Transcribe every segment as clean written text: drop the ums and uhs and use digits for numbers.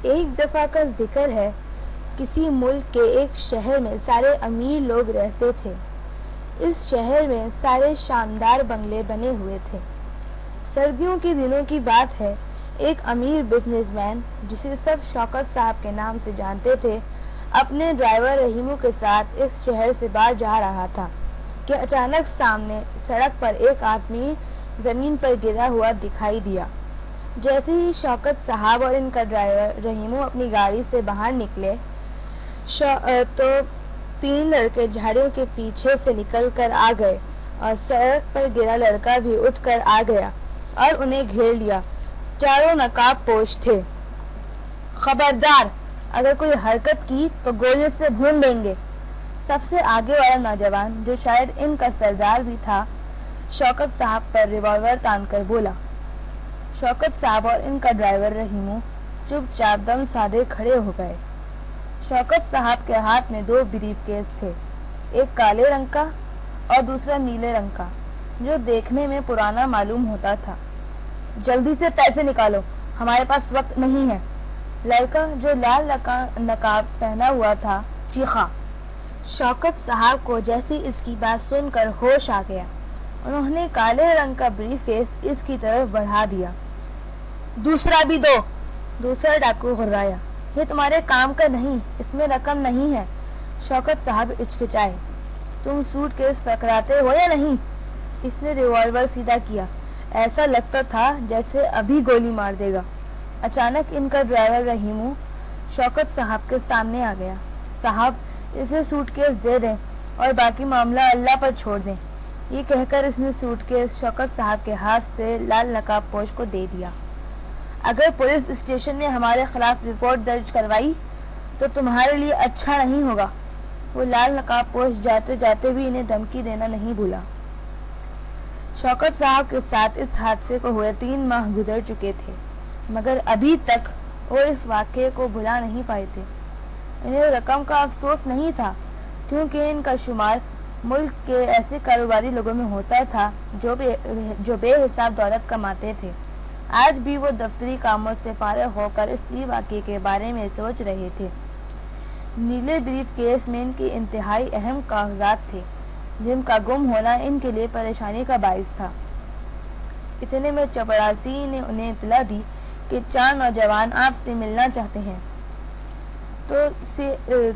ایک دفعہ کا ذکر ہے، کسی ملک کے ایک شہر میں سارے امیر لوگ رہتے تھے۔ اس شہر میں سارے شاندار بنگلے بنے ہوئے تھے۔ سردیوں کے دنوں کی بات ہے، ایک امیر بزنس مین جسے سب شوکت صاحب کے نام سے جانتے تھے، اپنے ڈرائیور رحیمو کے ساتھ اس شہر سے باہر جا رہا تھا کہ اچانک سامنے سڑک پر ایک آدمی زمین پر گرا ہوا دکھائی دیا۔ جیسے ہی شوکت صاحب اور ان کا ڈرائیور رحیمو اپنی گاڑی سے باہر نکلے تو 3 لڑکے جھاڑیوں کے پیچھے سے نکل کر آ گئے اور سڑک پر گرا لڑکا بھی اٹھ کر آ گیا اور انہیں گھیر لیا۔ چاروں نقاب پوش تھے۔ خبردار، اگر کوئی حرکت کی تو گولیوں سے بھون دیں گے۔ سب سے آگے والا نوجوان، جو شاید ان کا سردار بھی تھا، شوکت صاحب پر ریوالور تان کر بولا۔ شوکت صاحب اور ان کا ڈرائیور رحیمو چپ چاپ دم سادے کھڑے ہو گئے۔ شوکت صاحب کے ہاتھ میں 2 بریف کیس تھے، ایک کالے رنگ کا اور دوسرا نیلے رنگ کا، جو دیکھنے میں پرانا معلوم ہوتا تھا۔ جلدی سے پیسے نکالو، ہمارے پاس وقت نہیں ہے۔ لڑکا جو لال نقاب پہنا ہوا تھا چیخا۔ شوکت صاحب کو جیسی اس کی بات سن کر ہوش آ گیا، انہوں نے کالے رنگ کا بریف کیس اس کی طرف بڑھا دیا۔ دوسرا بھی دو، دوسرا ڈاکو غرایا۔ یہ تمہارے کام کا نہیں، اس میں رقم نہیں ہے۔ شوکت صاحب ہچکچائے۔ تم سوٹ کیس پکڑاتے ہو یا نہیں؟ اس نے ریوالور سیدھا کیا، ایسا لگتا تھا جیسے ابھی گولی مار دے گا۔ اچانک ان کا ڈرائیور رحیمو شوکت صاحب کے سامنے آ گیا۔ صاحب، اسے سوٹ کیس دے دیں اور باقی معاملہ اللہ پر چھوڑ دیں۔ یہ کہہ کر اس نے سوٹ کیس شوکت صاحب کے ہاتھ سے لال نقاب پوش کو دے دیا۔ اگر پولیس اسٹیشن نے ہمارے خلاف رپورٹ درج کروائی تو تمہارے لیے اچھا نہیں ہوگا۔ وہ لال نقاب پوش جاتے جاتے بھی انہیں دھمکی دینا نہیں بھولا۔ شوکت صاحب کے ساتھ اس حادثے کو ہوئے 3 ماہ گزر چکے تھے، مگر ابھی تک وہ اس واقعے کو بھلا نہیں پائے تھے۔ انہیں رقم کا افسوس نہیں تھا، کیونکہ ان کا شمار ملک کے ایسے کاروباری لوگوں میں ہوتا تھا جو بے حساب دولت کماتے تھے۔ آج بھی وہ دفتری کاموں سے فارغ ہو کر اس واقعے کے بارے میں سوچ رہے تھے۔ نیلے بریف کیس میں ان کے انتہائی اہم کاغذات تھے، جن کا گم ہونا ان کے لیے پریشانی کا باعث تھا۔ اتنے میں چپڑاسی نے انہیں اطلاع دی کہ 4 نوجوان آپ سے ملنا چاہتے ہیں۔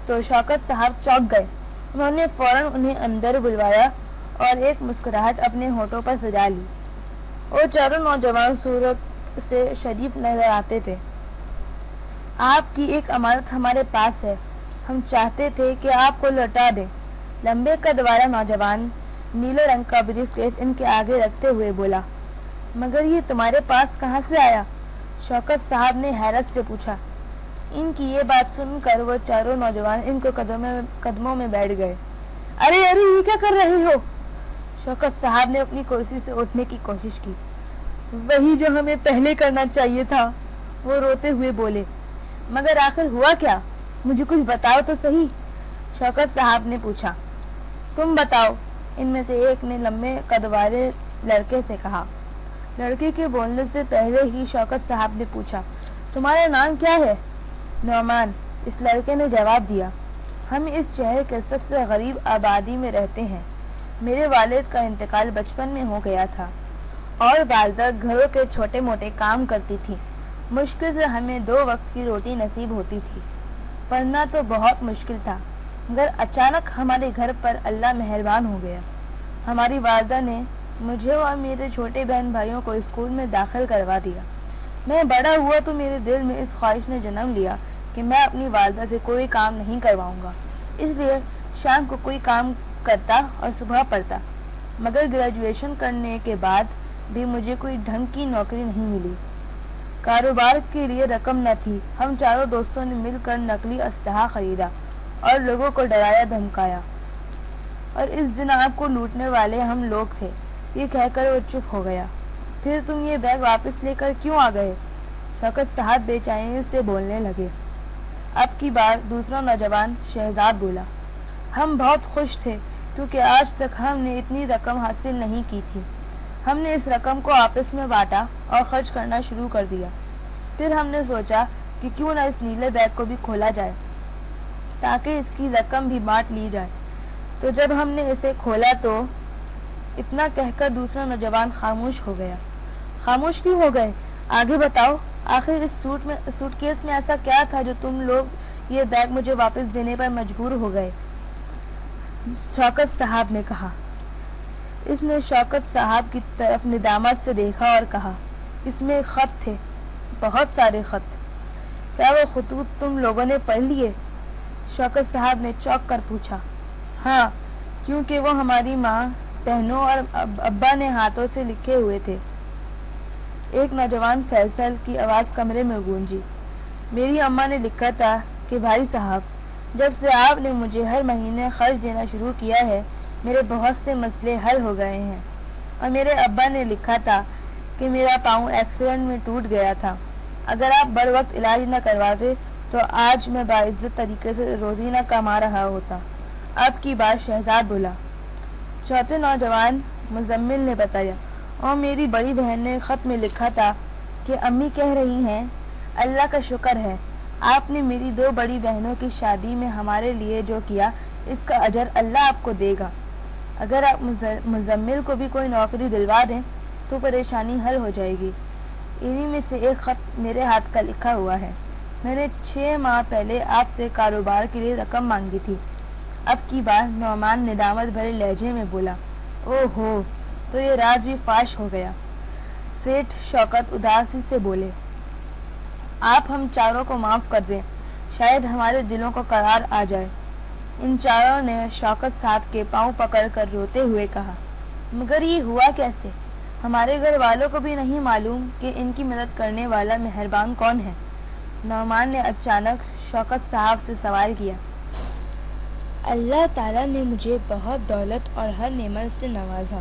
تو شوکت صاحب چونک گئے۔ انہوں نے فوراً انہیں اندر بلوایا اور ایک مسکراہٹ اپنے ہونٹوں پر سجا لی۔ وہ چاروں نوجوان صورت سے شریف نظر آتے تھے۔ آپ کی ایک امانت ہمارے پاس ہے، ہم چاہتے تھے کہ آپ کو لوٹا دیں۔ لمبے قد والا نوجوان نیلے رنگ کا بریف کیس ان کے آگے رکھتے ہوئے بولا۔ مگر یہ تمہارے پاس کہاں سے آیا؟ شوکت صاحب نے حیرت سے پوچھا۔ ان کی یہ بات سن کر وہ چاروں نوجوان ان کے قدموں میں بیٹھ گئے۔ ارے یہ کیا کر رہے ہو؟ شوکت صاحب نے اپنی کرسی سے اٹھنے کی کوشش کی۔ وہی جو ہمیں پہلے کرنا چاہیے تھا، وہ روتے ہوئے بولے۔ مگر آخر ہوا کیا؟ مجھے کچھ بتاؤ تو صحیح، شوکت صاحب نے پوچھا۔ تم بتاؤ، ان میں سے ایک نے لمبے قد والے لڑکے سے کہا۔ لڑکے کے بولنے سے پہلے ہی شوکت صاحب نے پوچھا، تمہارا نام کیا ہے؟ نعمان، اس لڑکے نے جواب دیا۔ ہم اس شہر کے سب سے غریب آبادی میں رہتے ہیں۔ میرے والد کا انتقال بچپن میں ہو گیا تھا اور والدہ گھروں کے چھوٹے موٹے کام کرتی تھی۔ مشکل سے ہمیں 2 وقت کی روٹی نصیب ہوتی تھی۔ پڑھنا تو بہت مشکل تھا، مگر اچانک ہمارے گھر پر اللہ مہربان ہو گیا۔ ہماری والدہ نے مجھے اور میرے چھوٹے بہن بھائیوں کو اسکول میں داخل کروا دیا۔ میں بڑا ہوا تو میرے دل میں اس خواہش نے جنم لیا کہ میں اپنی والدہ سے کوئی کام نہیں کرواؤں گا، اس لیے شام کو کوئی کام کرتا اور صبح پڑھتا۔ مگر گریجویشن کرنے کے بعد بھی مجھے کوئی ڈھنگ کی نوکری نہیں ملی۔ کاروبار کے لیے رقم نہ تھی۔ ہم چاروں دوستوں نے مل کر نقلی اسلحہ خریدا اور لوگوں کو ڈرایا دھمکایا، اور اس دن آپ کو لوٹنے والے ہم لوگ تھے۔ یہ کہہ کر وہ چپ ہو گیا۔ پھر تم یہ بیگ واپس لے کر کیوں آ گئے؟ شوکت صاحب بے چینی سے بولنے لگے۔ اب کی بار دوسرا نوجوان شہزاد بولا۔ ہم بہت خوش تھے، کیونکہ آج تک ہم نے اتنی رقم حاصل نہیں کی تھی۔ ہم نے اس رقم کو آپس میں بانٹا اور خرچ کرنا شروع کر دیا۔ پھر ہم نے سوچا کہ کیوں نہ اس نیلے بیگ کو بھی کھولا جائے تاکہ اس کی رقم بھی بانٹ لی جائے۔ تو جب ہم نے اسے کھولا تو اتنا کہہ کر دوسرا نوجوان خاموش ہو گیا۔ خاموش کیوں ہو گئے؟ آگے بتاؤ، آخر اس سوٹ کیس میں ایسا کیا تھا جو تم لوگ یہ بیگ مجھے واپس دینے پر مجبور ہو گئے؟ شوکت صاحب نے کہا۔ اس نے شوکت صاحب کی طرف ندامت سے دیکھا اور کہا، اس میں خط تھے، بہت سارے خط۔ کیا وہ خطوط تم لوگوں نے پڑھ لیے؟ شوکت صاحب نے چونک کر پوچھا۔ ہاں، کیونکہ وہ ہماری ماں، بہنوں اور ابا نے ہاتھوں سے لکھے ہوئے تھے۔ ایک نوجوان فیصل کی آواز کمرے میں گونجی۔ میری اماں نے لکھا تھا کہ بھائی صاحب، جب سے آپ نے مجھے ہر مہینے خرچ دینا شروع کیا ہے میرے بہت سے مسئلے حل ہو گئے ہیں۔ اور میرے ابا نے لکھا تھا کہ میرا پاؤں ایکسیڈنٹ میں ٹوٹ گیا تھا، اگر آپ بر وقت علاج نہ کرواتے تو آج میں باعزت طریقے سے روزی نہ کما رہا ہوتا۔ اب کی بات شہزاد بولا۔ چوتھے نوجوان مزمل نے بتایا، اور میری بڑی بہن نے خط میں لکھا تھا کہ امی کہہ رہی ہیں، اللہ کا شکر ہے، آپ نے میری 2 بڑی بہنوں کی شادی میں ہمارے لیے جو کیا اس کا اجر اللہ آپ کو دے گا۔ اگر آپ مزمل کو بھی کوئی نوکری دلوا دیں تو پریشانی حل ہو جائے گی۔ انہی میں سے ایک خط میرے ہاتھ کا لکھا ہوا ہے۔ میں نے 6 ماہ پہلے آپ سے کاروبار کے لیے رقم مانگی تھی۔ اب کی بار نعمان ندامت بھرے لہجے میں بولا، او ہو، تو یہ راز بھی فاش ہو گیا۔ سیٹھ شوکت اداسی سے بولے، آپ ہم چاروں کو معاف کر دیں، شاید ہمارے دلوں کو قرار آ جائے۔ ان چاروں نے شوکت صاحب کے پاؤں پکڑ کر روتے ہوئے کہا، مگر یہ ہوا کیسے؟ ہمارے گھر والوں کو بھی نہیں معلوم کہ ان کی مدد کرنے والا مہربان کون ہے؟ نعمان نے اچانک شوکت صاحب سے سوال کیا۔ اللہ تعالیٰ نے مجھے بہت دولت اور ہر نعمت سے نوازا،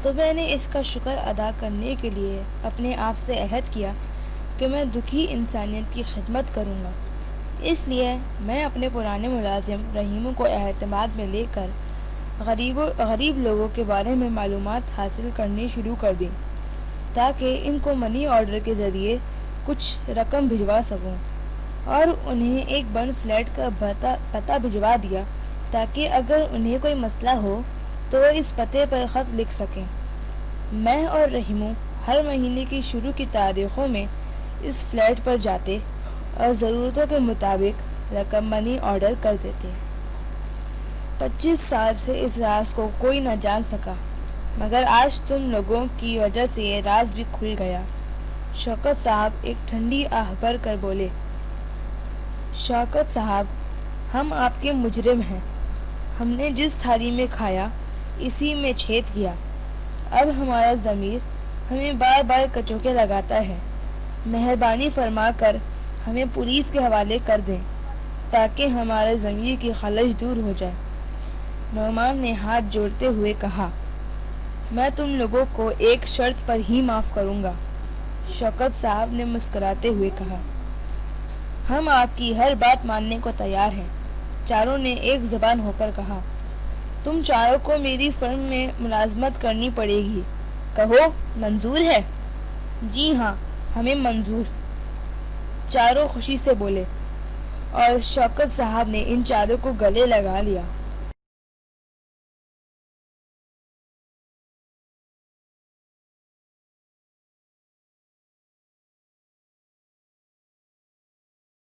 تو میں نے اس کا شکر ادا کرنے کے لیے اپنے آپ سے عہد کیا کہ میں دکھی انسانیت کی خدمت کروں گا۔ اس لیے میں اپنے پرانے ملازم رحیموں کو اعتماد میں لے کر غریب لوگوں کے بارے میں معلومات حاصل کرنی شروع کر دیں تاکہ ان کو منی آرڈر کے ذریعے کچھ رقم بھجوا سکوں، اور انہیں ایک بند فلیٹ کا پتہ بھجوا دیا تاکہ اگر انہیں کوئی مسئلہ ہو تو وہ اس پتے پر خط لکھ سکیں۔ میں اور رحیموں ہر مہینے کی شروع کی تاریخوں میں اس فلیٹ پر جاتے اور ضرورتوں کے مطابق رقم منی آرڈر کر دیتے۔ 25 سال سے اس راز کو کوئی نہ جان سکا، مگر آج تم لوگوں کی وجہ سے یہ راز بھی کھل گیا۔ شوکت صاحب ایک ٹھنڈی آہ بھر کر بولے، شوکت صاحب، ہم آپ کے مجرم ہیں۔ ہم نے جس تھالی میں کھایا اسی میں چھید کیا۔ اب ہمارا ضمیر ہمیں بار بار کچوکے لگاتا ہے۔ مہربانی فرما کر ہمیں پولیس کے حوالے کر دیں تاکہ ہمارے ضمیر کی خلش دور ہو جائے۔ نعمان نے ہاتھ جوڑتے ہوئے کہا، میں تم لوگوں کو ایک شرط پر ہی معاف کروں گا۔ شوکت صاحب نے مسکراتے ہوئے کہا، ہم آپ کی ہر بات ماننے کو تیار ہیں۔ چاروں نے ایک زبان ہو کر کہا، تم چاروں کو میری فرم میں ملازمت کرنی پڑے گی، کہو منظور ہے؟ جی ہاں، ہمیں منظور، چاروں خوشی سے بولے، اور شوکت صاحب نے ان چاروں کو گلے لگا لیا۔